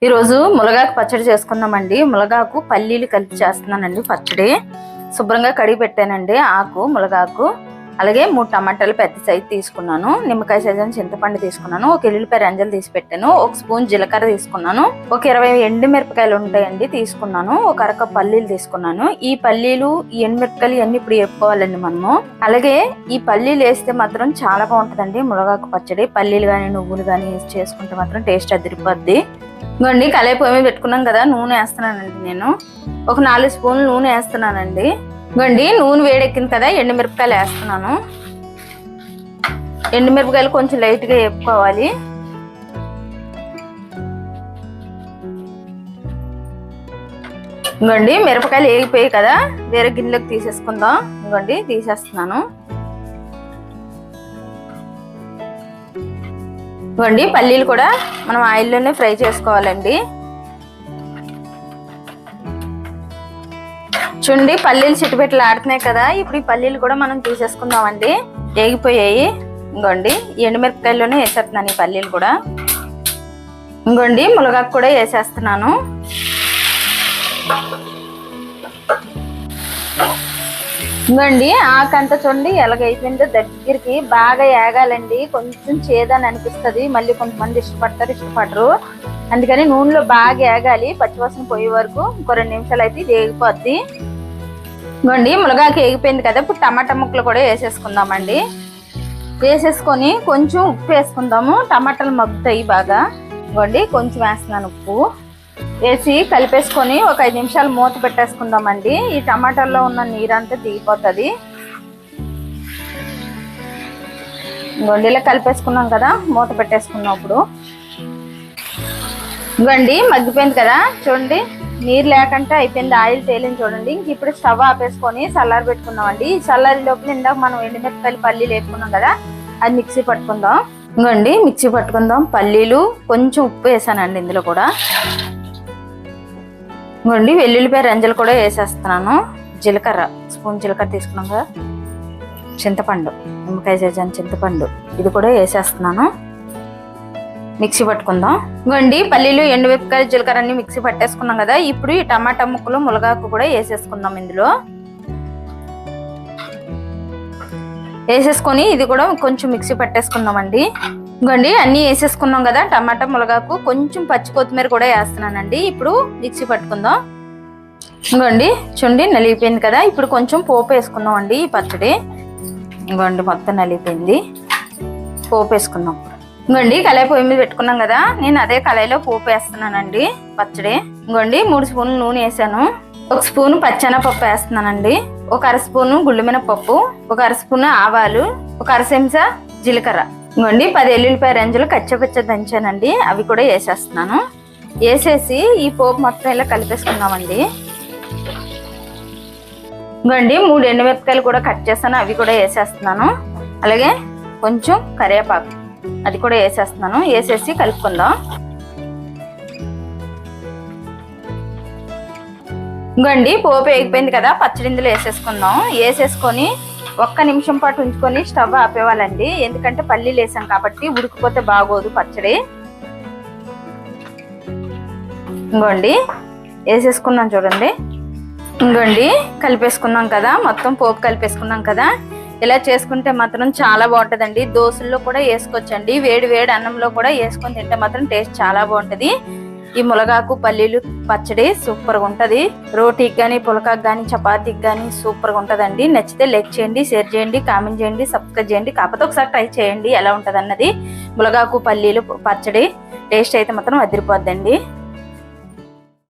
ఈ రోజు ములగాకు పచ్చడి చేసుకుందామండి. ములగాకు పల్లీలు కలిపి చేస్తున్నానండి పచ్చడి. శుభ్రంగా కడిగి పెట్టానండి ఆకు ములగాకు. అలాగే 3 టమాటాలు పెద్ద సైజు తీసుకున్నాను, నిమ్మకాయ సైజు చింతపండు తీసుకున్నాను, ఒక ఎల్లుల్లిపాయ రెంజలు తీసి పెట్టాను, ఒక స్పూన్ జీలకర్ర తీసుకున్నాను, ఒక 20 ఎండుమిరపకాయలు ఉంటాయండి తీసుకున్నాను, ఒక అరకప్పు పల్లీలు తీసుకున్నాను. ఈ పల్లీలు ఈ ఎండుమిరపకాయలు ఇవన్నీ ఇప్పుడు వేపుకోవాలండి మనము. అలాగే ఈ పల్లీలు వేస్తే మాత్రం చాలా బాగుంటుందండి ములగాకు పచ్చడి. పల్లీలు కానీ నువ్వులు కానీ వేసి చేసుకుంటే మాత్రం టేస్ట్ అదిరిపోద్ది. ఇంకోండి కళాయి పొయ్యి మీద పెట్టుకున్నాం కదా, నూనె వేస్తున్నానండి. నేను ఒక 4 స్పూన్లు నూనె వేస్తున్నానండి. ఇంకోండి నూనె వేడెక్కింది కదా, ఎండుమిరపకాయలు వేస్తున్నాను. ఎండుమిరపకాయలు కొంచెం లైట్గా వేపుకోవాలి. ఇంకోండి మిరపకాయలు వేగిపోయాయి కదా, వేరే గిన్నెలోకి తీసేసుకుందాం. ఇంకోండి తీసేస్తున్నాను. ఇవ్వండి పల్లీలు కూడా మనం ఆయిల్లోనే ఫ్రై చేసుకోవాలండి. చూడండి పల్లీలు చిట్టుపెట్టలు ఆడుతున్నాయి కదా, ఇప్పుడు ఈ పల్లీలు కూడా మనం తీసేసుకుందామండి. వేగిపోయాయి. ఇంకోండి ఎండుమిరపకాయల్లోనే వేసేస్తున్నాను ఈ పల్లీలు కూడా. ఇంకోండి ములగాకు కూడా వేసేస్తున్నాను. ఇంకోండి ఆకంతా చూడండి ఎలాగైపోయిందో, దగ్గరికి బాగా ఏగాలండి. కొంచెం చేదని అనిపిస్తుంది, మళ్ళీ కొంతమంది ఇష్టపడతారు ఇష్టపడరు, అందుకని నూనెలో బాగా ఏగాలి. పచ్చివాసన పోయే వరకు ఇంకో 2 నిమిషాలు అయితే ఇది వేగిపోద్ది. ఇంకోండి ములగాకు వేగిపోయింది కదా, ఇప్పుడు టమాటా ముక్కలు కూడా వేసేసుకుందామండి. వేసేసుకొని కొంచెం ఉప్పు వేసుకుందాము, టమాటాలు మగ్గుతాయి బాగా. ఇంకోండి కొంచెం వేస్తున్నాను ఉప్పు వేసి కలిపేసుకొని ఒక 5 నిమిషాలు మూత పెట్టేసుకుందామండి. ఈ టమాటాల్లో ఉన్న నీరంతా దిగిపోతుంది. ఇంకోండి ఇలా కలిపేసుకున్నాం కదా, మూత పెట్టేసుకున్నాం. ఇప్పుడు ఇంకోండి మగ్గిపోయింది కదా, చూడండి నీరు లేకుండా అయిపోయింది, ఆయిల్ తేలింది చూడండి. ఇంక ఇప్పుడు స్టవ్ ఆపేసుకొని చల్లారి పెట్టుకున్నామండి. ఈ చల్లారి లోపల ఇందాక మనం ఎండుమిరపకాయలు పల్లీలు వేసుకున్నాం కదా, అది మిక్సీ పట్టుకుందాం. ఇంకోండి మిక్సీ పట్టుకుందాం. పల్లీలు కొంచెం ఉప్పు వేసానండి ఇందులో కూడా. ఇంకోండి వెల్లుల్లిపాయ రెంజలు కూడా వేసేస్తున్నాను. జీలకర్ర స్పూన్ జీలకర్ర తీసుకున్నాం కదా, చింతపండు నిమ్మకాయ సైజు చింతపండు ఇది కూడా వేసేస్తున్నాను. మిక్సీ పట్టుకుందాం. ఇంకోండి పల్లీలు ఎండుమిరపకాయలు జీలకర్ర అన్ని మిక్సీ పట్టేసుకున్నాం కదా, ఇప్పుడు ఈ టమాటా ముక్కలు ములగాకు కూడా వేసేసుకుందాం. ఇందులో వేసేసుకొని ఇది కూడా కొంచెం మిక్సీ పట్టేసుకుందామండి. ఇంకోండి అన్ని వేసేసుకున్నాం కదా, టమాటా ములగాకు కొంచెం పచ్చి కొత్తిమీర కూడా వేస్తున్నానండి. ఇప్పుడు మిక్సీ పట్టుకుందాం. ఇంకోండి చూడండి నలిగిపోయింది కదా, ఇప్పుడు కొంచెం పోపు వేసుకుందాం అండి ఈ పచ్చడి. ఇంకోండి మొత్తం నలిగిపోయింది, పోపు వేసుకుందాం. ఇంకోండి కళాయి పొయ్యి మీద పెట్టుకున్నాం కదా, నేను అదే కళాయిలో పోపు వేస్తున్నానండి పచ్చడి. ఇంకోండి 3 స్పూన్లు నూనె వేసాను, 1 స్పూన్ పచ్చెనపప్పు వేస్తున్నానండి, ఒక 1/2 స్పూను గుండుమినపప్పు, ఒక 1/2 స్పూన్ ఆవాలు, ఒక 1/2 చెంచా జీలకర్ర. ఇంకోండి 10 ఎల్లుల్లిపాయ రెంజలు కచ్చపచ్చ దంచానండి, అవి కూడా వేసేస్తున్నాను. వేసేసి ఈ పోపు మొత్తం ఇలా కలిపేసుకున్నామండి. ఇంకోండి 3 ఎండుమిరపకాయలు కూడా కట్ చేస్తాను, అవి కూడా వేసేస్తున్నాను. అలాగే కొంచెం కరివేపాకు అది కూడా వేసేస్తున్నాను. వేసేసి కలుపుకుందాం. ఇంకోండి పోపు వేగిపోయింది కదా, పచ్చడి ఇందులో వేసేసుకుందాం. వేసేసుకొని 1 నిమిషం పాటు ఉంచుకొని స్టవ్ ఆపేవాలండి, ఎందుకంటే పల్లీలు వేసాం కాబట్టి ఉడికిపోతే బాగోదు పచ్చడి. ఇంకోండి వేసేసుకున్నాం చూడండి. ఇంకోండి కలిపేసుకున్నాం కదా, మొత్తం పోపు కలిపేసుకున్నాం కదా. ఇలా చేసుకుంటే మాత్రం చాలా బాగుంటుందండి. దోశల్లో కూడా వేసుకోవచ్చండి, వేడి వేడి అన్నంలో కూడా వేసుకొని తింటే మాత్రం టేస్ట్ చాలా బాగుంటుంది. ఈ ములగాకు పల్లీలు పచ్చడి సూపర్గా ఉంటుంది. రోటీకి కానీ పులకాకు కానీ చపాతీకి కానీ సూపర్గా ఉంటుందండి. నచ్చితే లైక్ చేయండి, షేర్ చేయండి, కామెంట్ చేయండి, సబ్స్క్రైబ్ చేయండి. కాకపోతే ఒకసారి ట్రై చేయండి ఎలా ఉంటుంది అన్నది. ములగాకు పల్లీలు పచ్చడి టేస్ట్ అయితే మాత్రం అదిరిపోద్దండి.